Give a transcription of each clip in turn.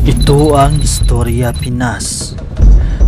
Ito ang Istorya Pinas.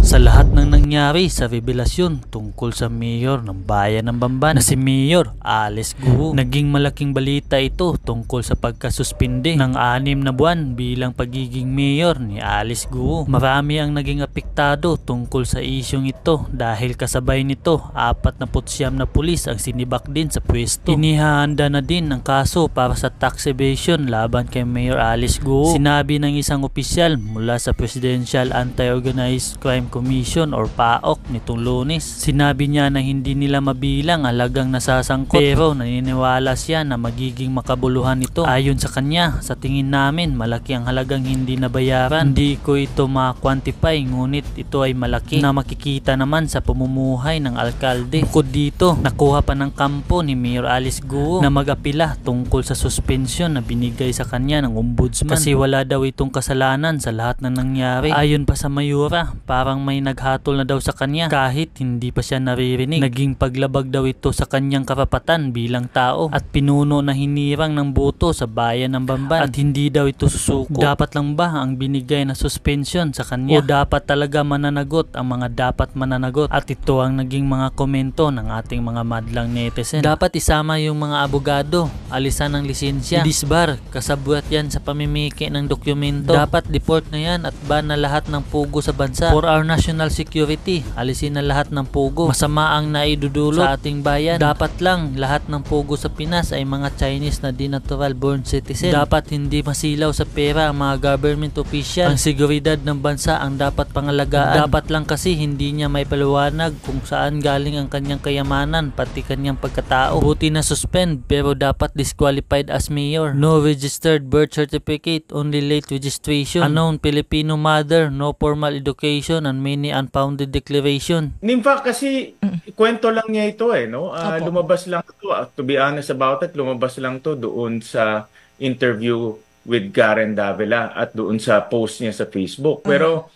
Sa lahat ng nangyari sa revelasyon tungkol sa mayor ng bayan ng Bamban na si Mayor Alice Guo, naging malaking balita ito tungkol sa pagkasuspinde ng 6 na buwan bilang pagiging mayor ni Alice Guo. Marami ang naging apektado tungkol sa isyong ito dahil kasabay nito 49 na pulis ang sinibak din sa pwesto. Inihahanda na din ang kaso para sa tax evasion laban kay Mayor Alice Guo. Sinabi ng isang opisyal mula sa Presidential Anti-Organized Crime Commission or PAOK nitong Lunes. Sinabi niya na hindi nila mabilang halagang nasasangkot pero naniniwala siya na magiging makabuluhan ito. Ayon sa kanya, sa tingin namin malaki ang halagang hindi nabayaran. Hindi ko ito ma-quantify ngunit ito ay malaki na makikita naman sa pamumuhay ng alkalde. Bukod dito, nakuha pa ng kampo ni Mayor Alice Guo na mag-apila tungkol sa suspensyon na binigay sa kanya ng ombudsman kasi wala daw itong kasalanan sa lahat na nangyari. Ayon pa sa mayura, parang may naghatol na daw sa kanya kahit hindi pa siya naririnig. Naging paglabag daw ito sa kanyang karapatan bilang tao at pinuno na hinirang ng boto sa bayan ng Bamban at hindi daw ito susuko. Dapat lang ba ang binigay na suspension sa kanya o dapat talaga mananagot ang mga dapat mananagot? At ito ang naging mga komento ng ating mga madlang netizen. Dapat isama yung mga abogado, alisan ng lisensya, disbar, kasabwat yan sa pamimiki ng dokumento. Dapat deport na yan at ban na lahat ng pugo sa bansa. For our national security, alisin na lahat ng pugo. Masama ang naidudulot sa ating bayan. Dapat lang lahat ng pugo sa Pinas ay mga Chinese na di natural born citizen. Dapat hindi masilaw sa pera ang mga government official. Ang seguridad ng bansa ang dapat pangalagaan. Dapat lang kasi hindi niya may paliwanag kung saan galing ang kanyang kayamanan pati kanyang pagkatao. Buti na suspend pero dapat disqualified as mayor. No registered birth certificate, only late registration. Unknown Filipino mother, no formal education and many unfounded declaration. In fact, kasi kwento lang niya ito no? Lumabas lang ito. To be honest about it, lumabas lang to doon sa interview with Karen Davila at doon sa post niya sa Facebook. Pero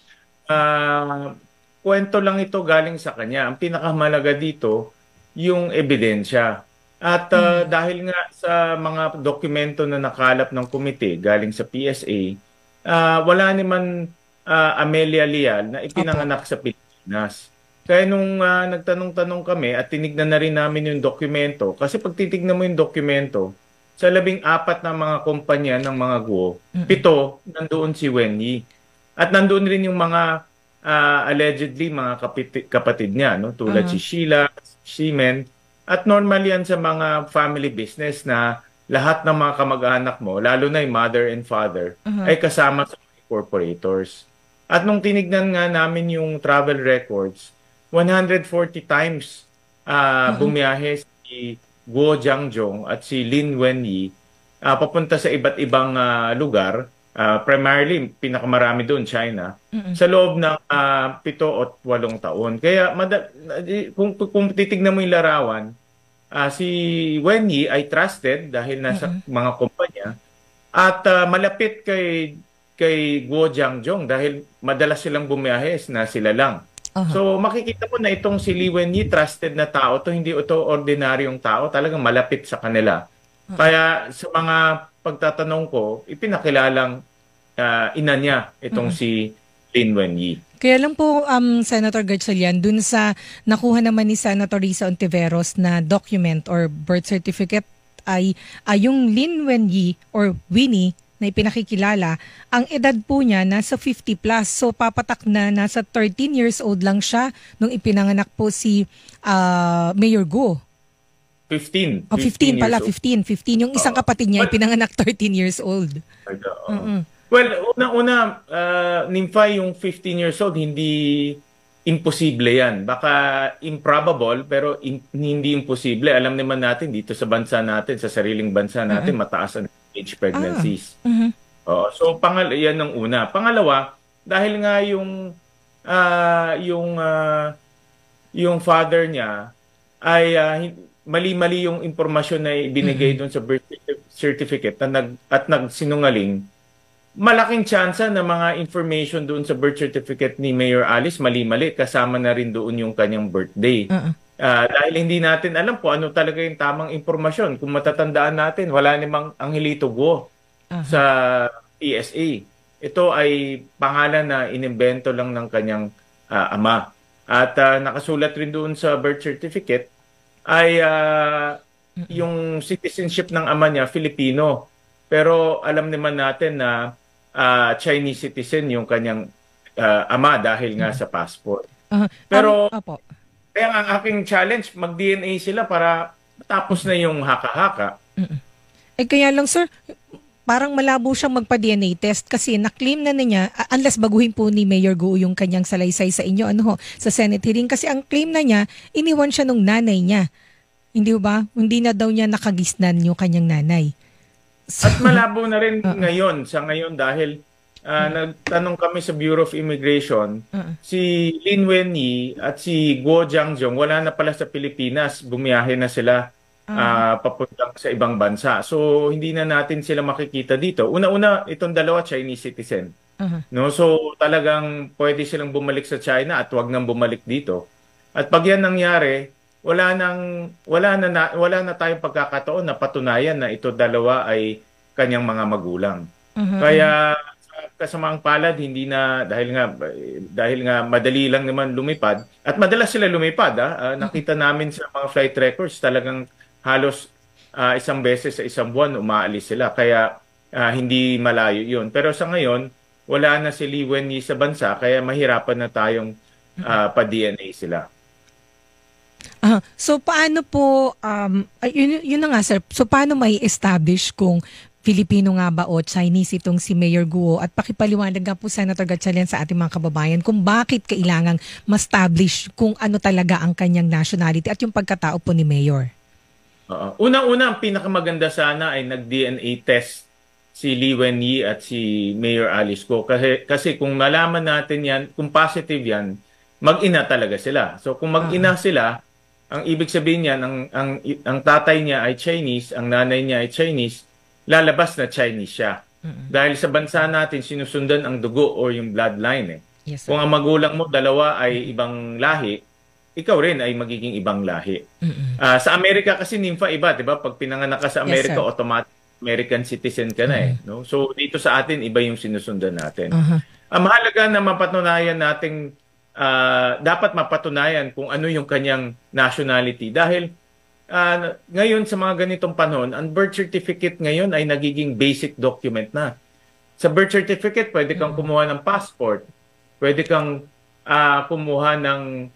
kwento lang ito galing sa kanya. Ang pinakamalaga dito, yung ebidensya. At dahil nga sa mga dokumento na nakalap ng komite galing sa PSA, wala naman Amelia Leal na ipinanganak sa Pilipinas. Kaya nung nagtanong-tanong kami at tinignan na rin namin yung dokumento, kasi pag titignan mo yung dokumento, sa 14 na mga kumpanya ng mga Guo, 7 nandoon si Wen Yi. At nandoon rin yung mga allegedly mga kapatid niya, no? Tulad si Sheila, Ximen. At normal yan sa mga family business na lahat ng mga kamag-anak mo, lalo na yung mother and father, ay kasama sa corporators. At nung tinignan nga namin yung travel records, 140 times bumiyahe si Guo Jiangjong at si Lin Wenyi papunta sa iba't ibang lugar, primarily pinakamarami doon China, sa loob ng 7 o 8 taon. Kaya kung titignan mo yung larawan, si Wenyi ay trusted dahil nasa mga kumpanya at malapit kay Guo Jiangjong dahil madalas silang bumiyahe na sila lang. So makikita mo na itong si Li Wenyi trusted na tao to, hindi ito ordinaryong tao, talagang malapit sa kanila. Kaya sa mga pagtatanong ko, ipinakilalang ina niya itong si Lin Wenyi. Kaya lang po, Senator Gatchalian, dun sa nakuha naman ni Senator Risa Ontiveros na document or birth certificate ay yung Lin Wenyi or Winnie na ipinakikilala, ang edad po niya nasa 50 plus. So papatak na nasa 13 years old lang siya nung ipinanganak po si Mayor Guo. 15. 15 pala, 15. Yung isang kapatid niya ipinanganak 13 years old. Well, una-una, Nympha, yung 15 years old, hindi imposible yan. Baka improbable, pero hindi imposible. Alam naman natin, dito sa bansa natin, sa sariling bansa natin, mataas ang age pregnancies. So, yan ang una. Pangalawa, dahil nga yung father niya ay mali-mali yung impormasyon na ibinigay doon sa birth certificate at nagsinungaling, malaking tsansa na mga information doon sa birth certificate ni Mayor Alice mali-mali, kasama na rin doon yung kanyang birthday. Dahil hindi natin alam po ano talaga yung tamang impormasyon. Kung matatandaan natin, wala namang Angelito Guo sa PSA. ito ay pangalan na inimbento lang ng kanyang ama. At nakasulat rin doon sa birth certificate ay yung citizenship ng ama niya, Filipino. Pero alam naman natin na Chinese citizen yung kanyang ama dahil nga sa passport. Pero Opo. kaya ang aking challenge, mag-DNA sila para matapos na yung haka-haka. Kaya lang sir, parang malabo siyang magpa-DNA test kasi na-claim na niya, unless baguhin po ni Mayor Guo yung kanyang salaysay sa inyo, sa Senate hearing, kasi ang claim na niya, iniwan siya nung nanay niya. Hindi ba? Hindi na daw niya nakagisnan yung kanyang nanay. At malabo na rin ngayon dahil nagtanong kami sa Bureau of Immigration, si Lin Wenyi at si Guo Jiangjong wala na pala sa Pilipinas, bumiyahe na sila papuntang sa ibang bansa. So hindi na natin sila makikita dito. Una-una, itong dalawa Chinese citizen. No, so talagang pwede silang bumalik sa China at wag nang bumalik dito. At pag yan nangyari, wala na tayong pagkakataon na patunayan na ito dalawa ay kanyang mga magulang. Kaya sa kasamaang palad hindi na dahil nga madali lang naman lumipad at madalas sila lumipad nakita namin sa mga flight records talagang halos isang beses sa isang buwan umaalis sila kaya hindi malayo 'yun. Pero sa ngayon wala na si Li Wenyi sa bansa kaya mahirapan na tayong pa-DNA sila. So paano po, yun na nga sir, so paano may establish kung Filipino nga ba o Chinese itong si Mayor Guo at pakipaliwanag nga po Senator Gatchalian sa ating mga kababayan kung bakit kailangang ma-establish kung ano talaga ang kanyang nationality at yung pagkatao po ni Mayor? Unang-una, ang pinakamaganda sana ay nag-DNA test si Li Wenyi at si Mayor Alice Guo kasi kung malaman natin yan, kung positive yan, mag-ina talaga sila. So kung mag-ina sila, ang ibig sabihin niyan, ang tatay niya ay Chinese, ang nanay niya ay Chinese, lalabas na Chinese siya. Dahil sa bansa natin, sinusundan ang dugo or yung bloodline. Yes, kung ang magulang mo, dalawa ay ibang lahi, ikaw rin ay magiging ibang lahi. Sa Amerika kasi, Nympha, iba, di ba? Pag pinanganak ka sa Amerika, yes, automatic American citizen ka na no? So dito sa atin, iba yung sinusundan natin. Mahalaga na mapatunayan nating dapat mapatunayan kung ano yung kanyang nationality dahil ngayon sa mga ganitong panahon, ang birth certificate ngayon ay nagiging basic document na. Sa birth certificate, pwede kang kumuha ng passport, pwede kang kumuha ng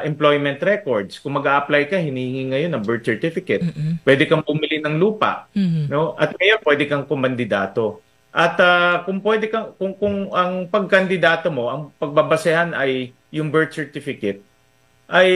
employment records. Kung mag-a-apply ka, hinihingi ngayon ng birth certificate. Pwede kang bumili ng lupa, no? At ngayon pwede kang kumandidato. At kung pwede kang kung ang pagkandidato mo, ang pagbabasehan ay yung birth certificate, ay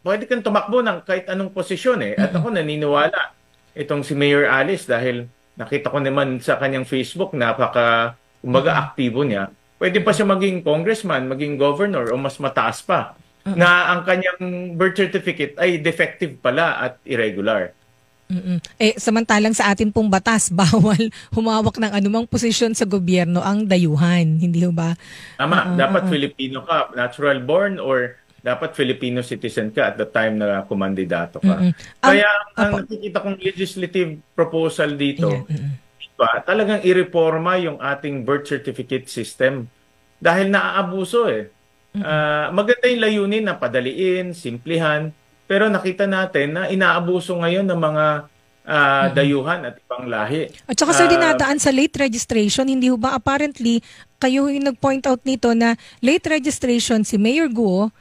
pwede kang tumakbo ng kahit anong posisyon At ako naniniwala itong si Mayor Alice dahil nakita ko naman sa kanyang Facebook kumbaga aktibo niya. Pwede pa siya maging congressman, maging governor o mas mataas pa na ang kanyang birth certificate ay defective pala at irregular. Samantalang sa atin pong batas, bawal humawak ng anumang posisyon sa gobyerno ang dayuhan, hindi ba? Tama, dapat Filipino ka, natural born or dapat Filipino citizen ka at the time na kumandidato ka. Kaya ang nakikita kong legislative proposal dito, talagang ireforma yung ating birth certificate system dahil naaabuso maganda yung layunin na padaliin, simplihan, pero nakita natin na inaabuso ngayon ng mga dayuhan at ibang lahi. At saka sir, dinadaan sa late registration, hindi ba apparently kayo yung nag-point out nito na late registration si Mayor Guo,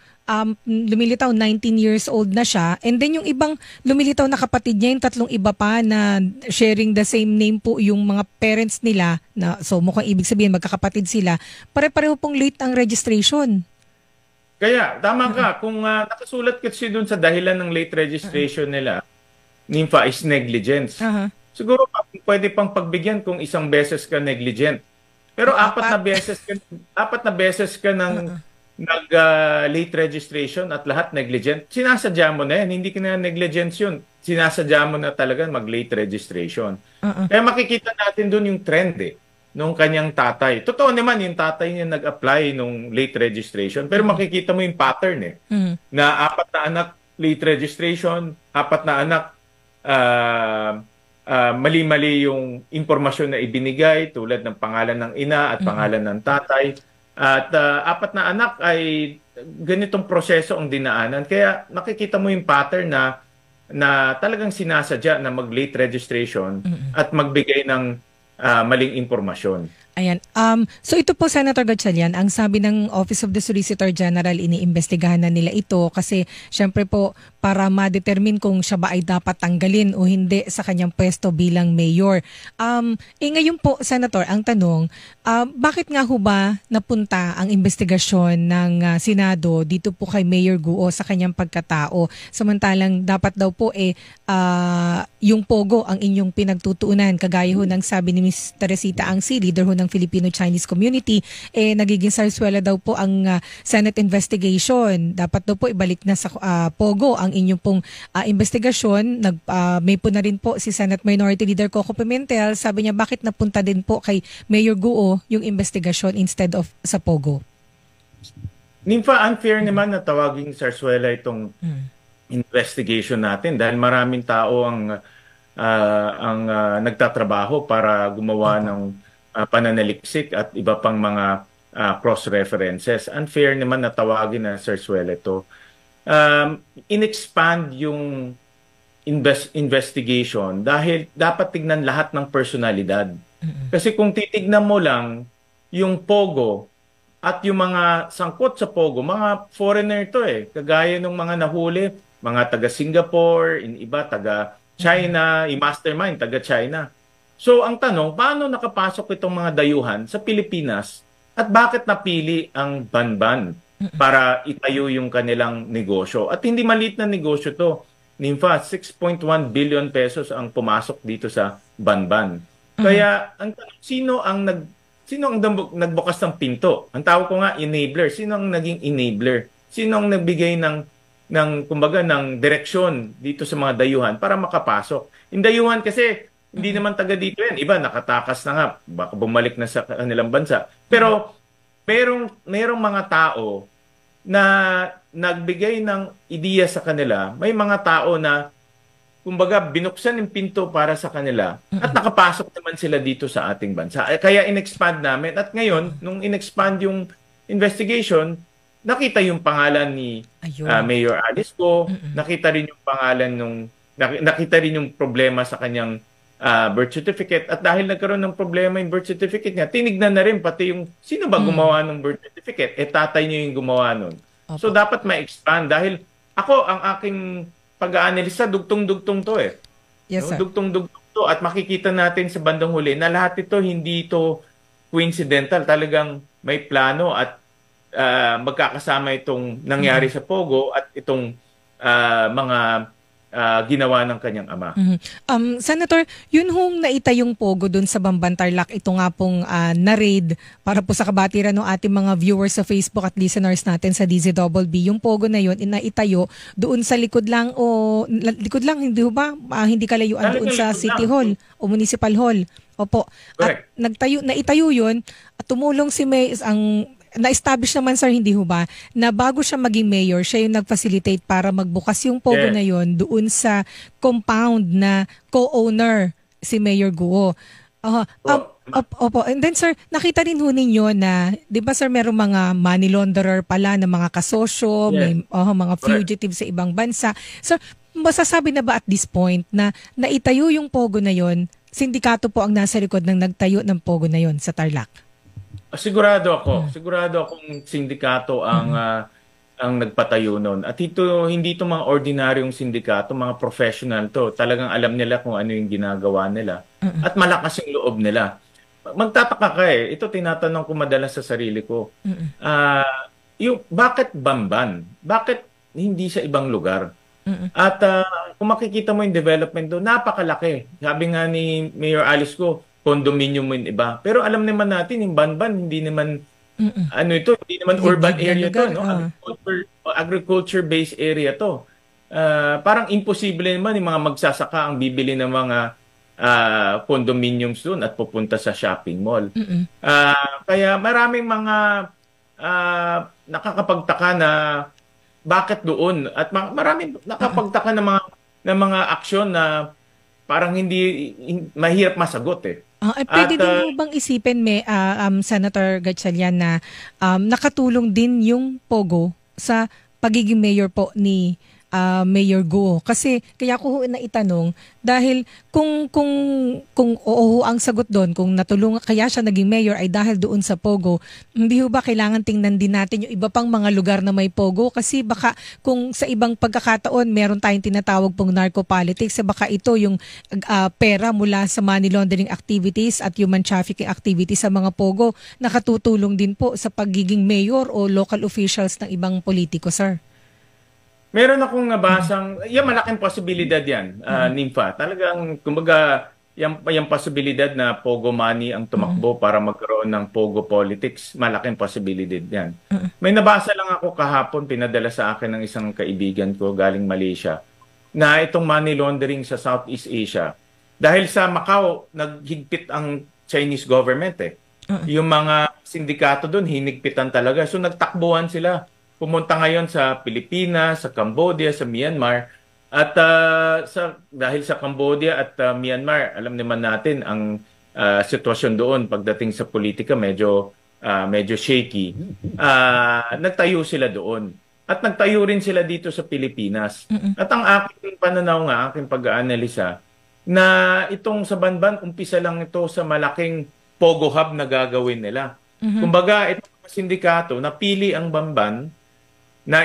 lumilitaw 19 years old na siya, and then yung ibang lumilitaw na kapatid niya, yung tatlong iba pa na sharing the same name po yung mga parents nila, so mukhang ibig sabihin magkakapatid sila, pare-pareho pong late ang registration. Kaya, tama ka. Kung nakasulat kasi doon sa dahilan ng late registration nila, Nympha, is negligence. Siguro pwede pang pagbigyan kung isang beses ka negligent. Pero apat na beses ka ng nag-late registration at lahat negligent, sinasadya mo na yan. Hindi ka na negligence yun. Sinasadya mo na talaga mag-late registration. Kaya makikita natin doon yung trend nung kanyang tatay. Totoo naman, yung tatay niya nag-apply nung late registration. Pero makikita mo yung pattern na 4 na anak, late registration, 4 na anak, mali-mali yung impormasyon na ibinigay tulad ng pangalan ng ina at pangalan ng tatay. At apat na anak ay ganitong proseso ang dinaanan. Kaya nakikita mo yung pattern na talagang sinasadya na mag-late registration at magbigay ng maling impormasyon. Ayan. So ito po, Senator Gatchalian, ang sabi ng Office of the Solicitor General, iniimbestigahan na nila ito kasi syempre po para ma-determine kung siya ba ay dapat tanggalin o hindi sa kanyang pwesto bilang mayor. Ngayon po, Senator, ang tanong, bakit nga ho ba napunta ang investigasyon ng Senado dito po kay Mayor Guo sa kanyang pagkatao? Samantalang dapat daw po yung Pogo ang inyong pinagtutuunan. Kagaya ho ng sabi ni Ms. Teresita Angsi, leader ho ng Filipino-Chinese community, nagiging sarsuela daw po ang Senate investigation. Dapat daw po ibalik na sa Pogo ang inyong pong investigasyon. May po na rin po si Senate Minority Leader Coco Pimentel. Sabi niya bakit napunta din po kay Mayor Guo yung investigasyon instead of sa Pogo? Nympha, unfair naman na tawaging sarsuela itong investigation natin dahil maraming tao ang nagtatrabaho para gumawa ng pananaliksik at iba pang mga cross-references. Unfair naman na tawagin na sarsuela ito. In-expand yung investigation dahil dapat tignan lahat ng personalidad. Kasi kung titignan mo lang yung Pogo at yung mga sangkot sa Pogo, mga foreigner to kagaya ng mga nahuli, mga taga Singapore, iba taga China, i-mastermind taga China. So ang tanong, paano nakapasok itong mga dayuhan sa Pilipinas at bakit napili ang Banban para itayo yung kanilang negosyo? At hindi maliit na negosyo to. Nympha, 6.1 billion pesos ang pumasok dito sa Banban. Kaya ang tanong, sino ang nagbukas ng pinto? Ang tawag ko nga enabler. Sino ang naging enabler? Sino ang nagbigay kumbaga ng direksyon dito sa mga dayuhan para makapasok? Yung dayuhan kasi hindi naman taga dito yan. Iba nakatakas na nga, baka bumalik na sa kanilang bansa. Pero merong mga tao na nagbigay ng ideya sa kanila. May mga tao na kumbaga binuksan yung pinto para sa kanila at nakapasok naman sila dito sa ating bansa. Kaya in-expand namin. At ngayon, nung in-expand yung investigation, nakita yung pangalan ni Mayor Alice Go, nakita rin yung pangalan nakita rin yung problema sa kanyang birth certificate. At dahil nagkaroon ng problema yung birth certificate niya, tinignan na rin pati yung sino ba gumawa ng birth certificate. Tatay niyo yung gumawa nun. So dapat ma-expand dahil ako, ang aking pag-aanalisa, dugtong-dugtong to Yes, sir. Dugtong-dugtong to at makikita natin sa bandang huli na lahat ito hindi ito coincidental. Talagang may plano at magkakasama itong nangyari sa Pogo at itong mga ginawa ng kanyang ama. Senator, yun hong naitayong Pogo dun sa Bamban Tarlac, ito nga pong na-raid para po sa kabatiran ng ating mga viewers sa Facebook at listeners natin sa DZBB. Yung Pogo na yun, inaitayo doon sa likod lang likod lang, hindi ba? Hindi kalayuan doon sa City Hall o Municipal Hall. Opo. Correct. At naitayo yun at tumulong si May na-establish naman, sir, hindi ho ba, na bago siya maging mayor, siya yung nag-facilitate para magbukas yung Pogo na yun doon sa compound na co-owner si Mayor Guo. Opo. And then, sir, nakita rin ho ninyo na, di ba, sir, merong mga money launderer pala na mga kasosyo, may mga fugitive sa ibang bansa. Sir, masasabi na ba at this point na naitayo yung Pogo na yun, sindikato po ang nasa likod ng nagtayo ng Pogo na yun sa Tarlac? Sigurado akong sindikato ang nagpatayo noon. At hindi ito mga ordinaryong sindikato, mga professional to. Talagang alam nila kung ano yung ginagawa nila. At malakas yung loob nila. Magtataka ka Ito tinatanong ko madalas sa sarili ko. Bakit Bamban? Bakit hindi sa ibang lugar? At kung makikita mo yung development doon, napakalaki. Sabi nga ni Mayor Alice Go, condominium mo yung iba. Pero alam naman natin, yung Banban, hindi naman, hindi naman urban area to, no? Agriculture-based area to. Parang imposible naman yung mga magsasaka ang bibili ng mga condominiums doon at pupunta sa shopping mall. Kaya maraming mga nakakapagtaka na bakit doon at maraming nakapagtaka ng mga aksyon na parang mahirap masagot eh. Pwede din mo bang isipin, Senator Gatchalian, na nakatulong din yung Pogo sa pagiging mayor po ni Mayor Go? Kasi kaya ko naitanong dahil kung oo ang sagot doon, kung natulungan kaya siya naging mayor ay dahil doon sa Pogo, hindi ba kailangan tingnan din natin yung iba pang mga lugar na may Pogo? Kasi baka kung sa ibang pagkakataon meron tayong tinatawag pong narco-politics, baka ito yung pera mula sa money laundering activities at human trafficking activities sa mga Pogo nakatutulong din po sa pagiging mayor o local officials ng ibang politiko, sir. Meron akong nabasang, malaking posibilidad yan, Nympha. Talagang, kumbaga, yung posibilidad na Pogo money ang tumakbo para magkaroon ng Pogo politics, malaking posibilidad yan. May nabasa lang ako kahapon, pinadala sa akin ng isang kaibigan ko galing Malaysia, na itong money laundering sa Southeast Asia, dahil sa Macau, naghigpit ang Chinese government eh. Yung mga sindikato doon, hinigpitan talaga. So nagtakbuhan sila. Pumunta ngayon sa Pilipinas, sa Cambodia, sa Myanmar. At dahil sa Cambodia at Myanmar, alam naman natin ang sitwasyon doon pagdating sa politika medyo shaky. Nagtayo sila doon. At nagtayo rin sila dito sa Pilipinas. At ang aking pananaw nga, aking pag-aanalisa, na itong sa Banban, umpisa lang ito sa malaking Pogo Hub na gagawin nila. Kumbaga, itong sindikato, napili ang Banban na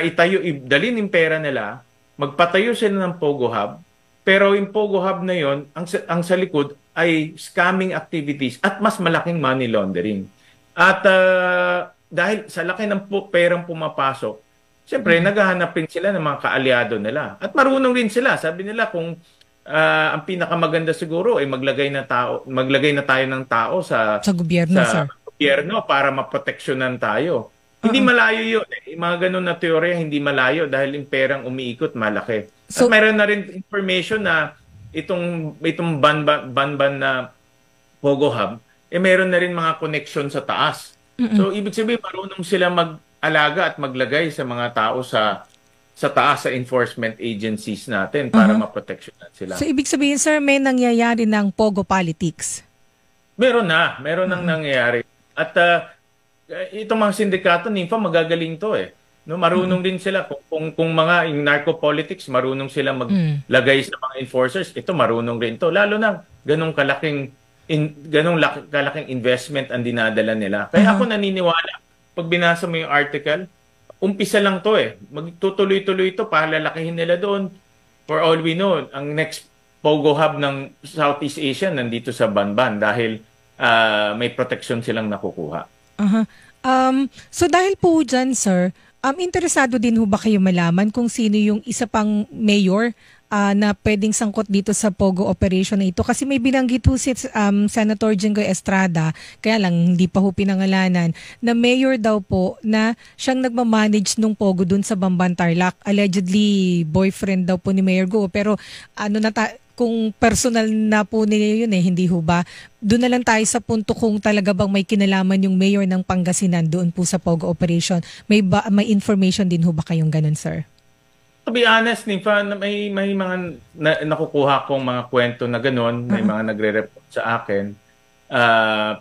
dalhin yung pera nila, magpatayo sila ng Pogo Hub, pero yung Pogo Hub na yon, ang sa likod ay scamming activities at mas malaking money laundering. At dahil sa laki ng perang pumapasok, siyempre naghahanap rin sila ng mga kaalyado nila. At marunong rin sila. Sabi nila kung ang pinakamaganda siguro ay maglagay na tayo ng tao sa gobyerno, sir. Gobyerno para maproteksyonan tayo. Hindi malayo yun. Mga ganun na teorya, hindi malayo dahil yung perang umiikot, malaki. So, at mayroon na rin information na itong Banban na Pogo Hub, mayroon na rin mga connection sa taas. So, ibig sabihin, marunong sila mag-alaga at maglagay sa mga tao sa taas, sa enforcement agencies natin para maproteksyonan sila. So, ibig sabihin, sir, may nangyayari ng Pogo politics? Meron nang nangyayari. At itong mga sindikato, Nympha, magagaling to eh. No, marunong din sila kung mga yung narco politics, marunong sila maglagay sa mga enforcers. Ito marunong rin to. Lalo na ganong kalaking investment ang dinadala nila. Kaya ako naniniwala pag binasa mo yung article, umpisa lang to eh. Magtutuloy-tuloy to, palalakihin nila doon. For all we know, ang next Pogo Hub ng Southeast Asia nandito sa Banban dahil may protection silang nakukuha. So dahil po dyan, sir, interesado din ho ba kayo malaman kung sino yung isa pang mayor na pwedeng sangkot dito sa Pogo operation na ito? Kasi may binanggit ho si Senator Jinggoy Estrada, kaya lang hindi pa ho pinangalanan, na mayor daw po na siyang nagmamanage nung Pogo dun sa Bamban Tarlac. Allegedly, boyfriend daw po ni Mayor Go. Pero kung personal na po nila yun hindi ho ba? Doon na lang tayo sa punto kung talaga bang may kinalaman yung mayor ng Pangasinan doon po sa Pogo operation. May information din ho ba kayong ganun, sir? To be honest, Nympha, may mga nakukuha kong mga kwento na ganun. May mga nagre-report sa akin.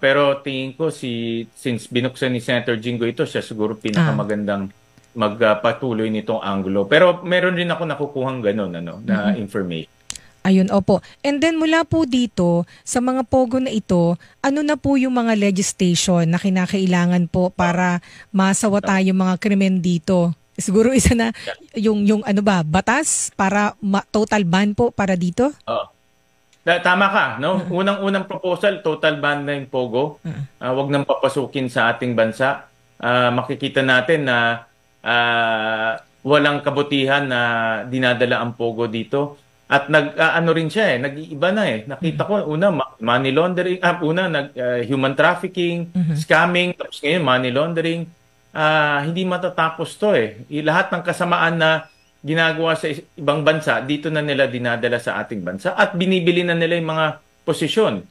Pero tingin ko since binuksan ni Senator Jinggoy ito, siya siguro pinakamagandang magpatuloy nitong anggulo. Pero meron rin ako nakukuhang ganun na information. Ayun, opo. And then mula po dito, sa mga Pogo na ito, ano na po yung mga legislation na kinakailangan po para masawa tayo mga krimen dito? Siguro isa na yung batas para total ban po para dito? Tama ka, no? Unang proposal, total ban na yung Pogo. Wag nang papasukin sa ating bansa. Makikita natin na walang kabutihan na dinadala ang Pogo dito. At rin siya nag-iiba na Nakita ko money laundering, human trafficking, scamming, tapos ngayon money laundering. Hindi matatapos to Lahat ng kasamaan na ginagawa sa ibang bansa, dito na nila dinadala sa ating bansa at binibili na nila yung mga posisyon.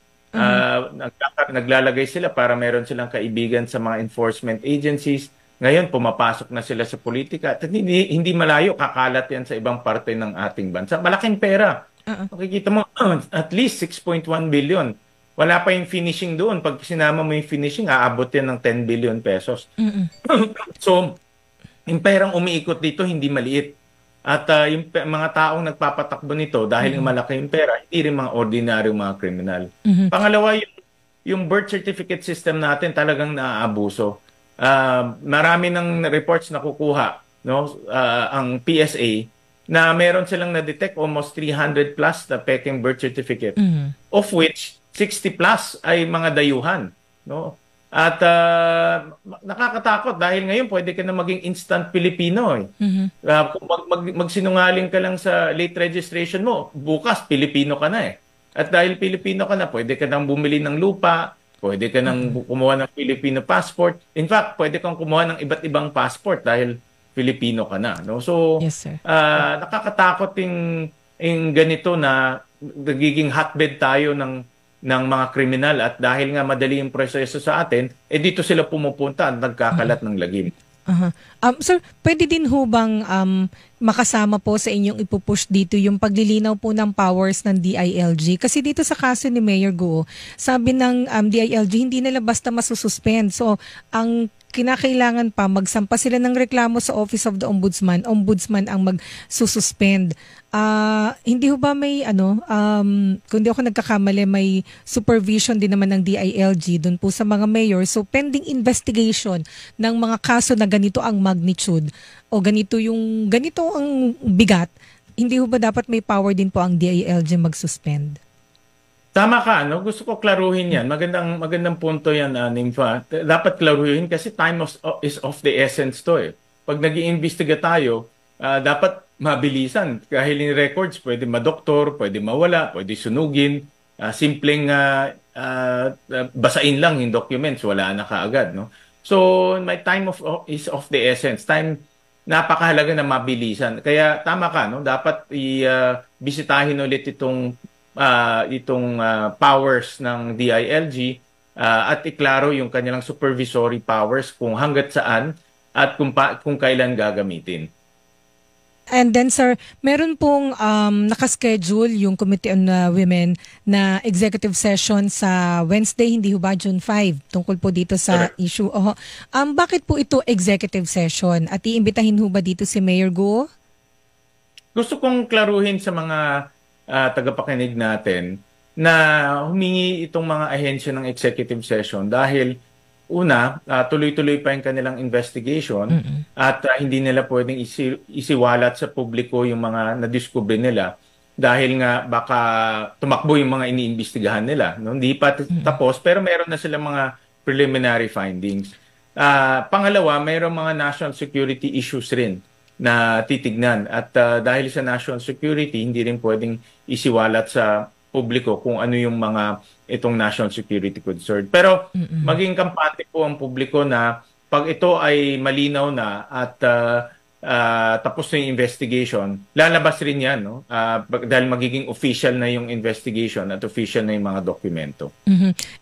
Naglalagay sila para meron silang kaibigan sa mga enforcement agencies. Ngayon, pumapasok na sila sa politika at hindi malayo, kakalat yan sa ibang parte ng ating bansa. Malaking pera Makikita mo, at least 6.1 billion. Wala pa yung finishing doon. Pag sinama mo yung finishing, aabot yan ng 10 billion pesos. So, yung perang umiikot dito, hindi maliit. At yung mga taong nagpapatakbo nito, dahil malaki yung pera, hindi rin mga ordinaryong mga kriminal. Pangalawa, yung birth certificate system natin talagang naaabuso. Marami ng reports na kukuha, no, ang PSA, na meron silang na-detect almost 300 plus na peking birth certificate, of which 60 plus ay mga dayuhan, no? At nakakatakot dahil ngayon pwede ka na maging instant Pilipino. Kung magsinungaling ka lang sa late registration mo, bukas Pilipino ka na eh. At dahil Pilipino ka na, pwede ka nang bumili ng lupa, pwede ka nang kumuha ng Filipino passport. In fact, pwede kang kumuha ng iba't ibang passport dahil Filipino ka na, no? So, Yes, sir. nakakatakot yung ganito na nagiging hotbed tayo ng mga kriminal at dahil nga madali yung proseso sa atin, dito sila pumupunta at nagkakalat ng lagim. Sir, pwede din ho bang makasama po sa inyong ipupush dito yung paglilinaw po ng powers ng DILG? Kasi dito sa kaso ni Mayor Guo, sabi ng DILG, hindi nila basta masususpend. So, ang kinakailangan pa, magsampa sila ng reklamo sa Office of the Ombudsman. Ombudsman ang magsususpend. Hindi ho ba may, kung di ako nagkakamali, may supervision din naman ng DILG dun po sa mga mayor. So, pending investigation ng mga kaso na ganito ang magnitude o ganito ang bigat, hindi ho ba dapat may power din po ang DILG mag-suspend? Tama ka, no? Gusto ko klaruhin yan. Magandang punto yan, Nympha. Dapat klaruhin kasi time is of the essence to eh. Pag nag-iimbestiga tayo, dapat mabilisan. Dahil yung records, pwede madoktor, pwede mawala, pwede sunugin. Simpleng basain lang yung documents, wala na kaagad, no? So, my time is of the essence. Time, napakahalaga na mabilisan. Kaya tama ka, no? Dapat bisitahin ulit itong powers ng DILG at iklaro yung kanilang supervisory powers kung hanggat saan at kung kailan gagamitin. And then sir, meron pong nakaschedule yung Committee on Women na executive session sa Wednesday, hindi ho ba, June 5, tungkol po dito sa issue. Bakit po ito executive session? At iimbitahin ho ba dito si Mayor Guo? Gusto kong klaruhin sa mga tagapakinig natin na humingi itong mga ahensya ng executive session dahil una, tuloy-tuloy pa yung kanilang investigation at hindi nila pwedeng isiwalat sa publiko yung mga nadiskubre nila dahil nga baka tumakbo yung mga iniimbestigahan nila. No? Hindi pa tapos pero meron na silang mga preliminary findings. Pangalawa, mayroong mga national security issues rin na titignan at dahil sa national security hindi rin pwedeng isiwalat sa publiko kung ano yung mga itong national security concern. Pero maging kampante po ang publiko na pag ito ay malinaw na at tapos na yung investigation, lalabas rin yan, no? Dahil magiging official na yung investigation at official na yung mga dokumento.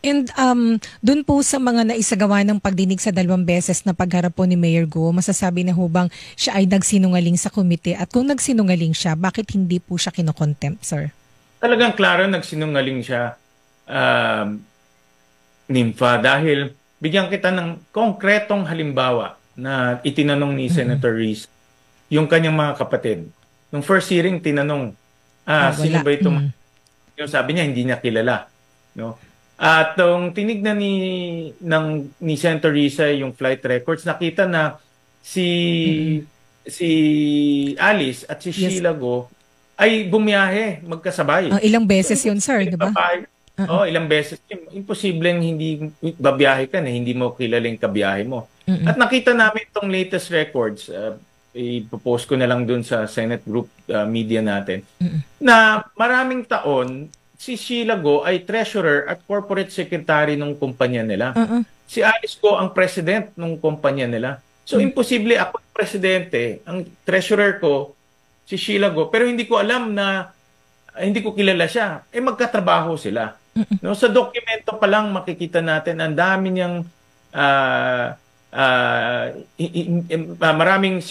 And dun po sa mga naisagawa ng pagdinig sa 2 beses na pagharap po ni Mayor Guo, masasabi na hubang siya ay nagsinungaling sa komite? At kung nagsinungaling siya, bakit hindi po siya kinokontempt, sir? Talagang klaro nagsinungaling siya, Nympha, dahil bigyan kita ng konkretong halimbawa na itinanong ni Senator Reese yung kanyang mga kapatid. Nung first hearing, tinanong, sino ba ito? Yung sabi niya, hindi niya kilala. No? At nung tinignan ni Senator Risa yung flight records, nakita na si Alice at si Sheila Go ay bumiyahe magkasabay. Ilang beses yun, sir, di ba? Ilang beses. Imposibleng hindi babiyahe ka na, hindi mo kilaling kabiyahe mo. At nakita namin itong latest records, ipopost ko na lang dun sa Senate Group media natin, na maraming taon, si Sheila Go ay treasurer at corporate secretary ng kumpanya nila. Si Alice Go ang president ng kumpanya nila. So, imposible ako presidente, ang treasurer ko, si Sheila Go, pero hindi ko alam na, hindi ko kilala siya. Magkatrabaho sila. No, sa dokumento pa lang makikita natin ang dami niyang maraming